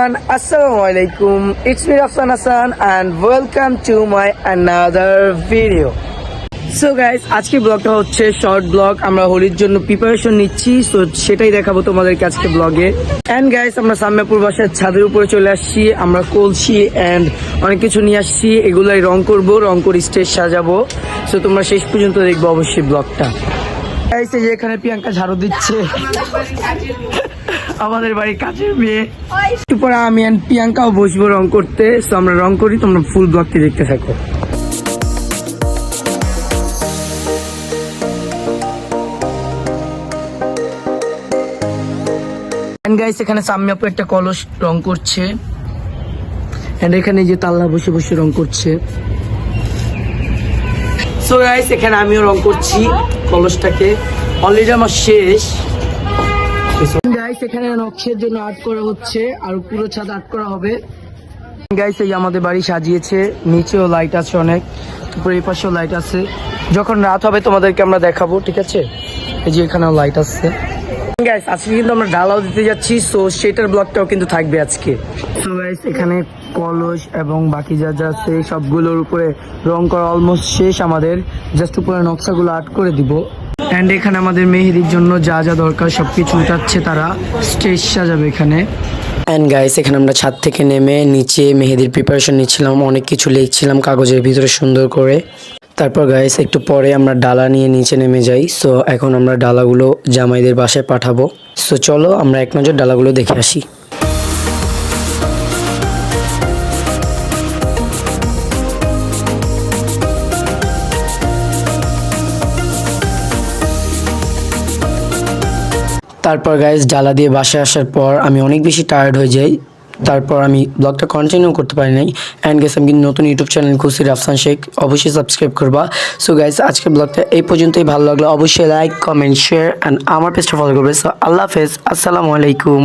everyone, Assalamualaikum. It's me Rafsan Hassan and welcome to my another video. So guys, আজকে ব্লগটা হচ্ছে short blog. আমরা হোলির জন্য প্রিপারেশন নিচ্ছি, তো সেটাই দেখাবো তোমাদেরকে আজকে ব্লগে। এন্ড গাইস, আমরা সামনেপুর বাসার ছাদের উপরে চলে আসছি। আমরা কলসি এন্ড অনেক কিছু নিয়ে আসছি, এগুলাই রং করব, রং করে স্টেজ সাজাবো। সো তোমরা শেষ পর্যন্ত দেখবো অবশ্যই ব্লগটা। গাইস, এই যে এখানে প্রিয়াঙ্কা ঝাড়ু দিচ্ছে, আমাদের বাড়ির কাছের মেয়ে। একটু পরে আমি এন্ড প্রিয়াঙ্কাও বসবো রং করতে। সো আমরা রং করি, তোমরা ফুল ব্লগটি দেখতে থাকো। গাইস, এখানে সামনে আপু একটা কলস রং করছে এন্ড এখানে যে তাল্লা বসে বসে রং করছে। সো গাইস, এখানে আমিও রং করছি কলসটাকে, অলরেডি আমার শেষ। গাইস, এখানে নকশের জন্য আর্ট করা হচ্ছে আর পুরো ছাদ আর্ট করা হবে। গাইস, এই আমাদের বাড়ি সাজিয়েছে, নিচেও লাইট আছে অনেক, তারপরে এই পাশেও লাইট আছে। যখন রাত হবে তোমাদেরকে আমরা দেখাবো, ঠিক আছে? এই যে এখানেও লাইট আছে। গাইস, আজকে কিন্তু আমরা ডালাও দিতে যাচ্ছি, সো সেটার ব্লগটাও কিন্তু থাকবে আজকে। সো গাইস, এখানে কলস এবং বাকি যা যা আছে সবগুলোর উপরে রং করা অলমোস্ট শেষ আমাদের। জাস্ট উপরে নকশাগুলো আর্ট করে দিব। এন্ড এখানে আমাদের মেহেদির জন্য যা যা দরকার সবকিছু উঠাচ্ছে তারা, স্টেজ সাজাবে এখানে। এন্ড গাইস, এখানে আমরা ছাদ থেকে নেমে নিচে মেহেদির প্রিপারেশন নিচ্ছিলাম, অনেক কিছু লিখছিলাম কাগজের ভিতরে সুন্দর করে। তারপর গাইস, একটু পরে আমরা ডালা নিয়ে নিচে নেমে যাই। সো এখন আমরা ডালাগুলো জামাইদের বাসায় পাঠাবো। সো চলো আমরা এক নজর ডালাগুলো দেখে আসি। তারপর গাইস, ডালা দিয়ে বাসায় আসার পর আমি অনেক বেশি টায়ার্ড হয়ে যাই। তারপর আমি ব্লগটা কন্টিনিউ করতে পারি নাই। অ্যান্ড গাইস, আমি কিন্তু নতুন ইউটিউব চ্যানেল খুলছি রাফসান শেখ, অবশ্যই সাবস্ক্রাইব করবা। সো গাইস, আজকের ব্লগটা এই পর্যন্তই। ভালো লাগলো অবশ্যই লাইক, কমেন্ট, শেয়ার অ্যান্ড আমার পেজটা ফলো করবে। সো আল্লাহ হাফেজ, আসসালামু আলাইকুম।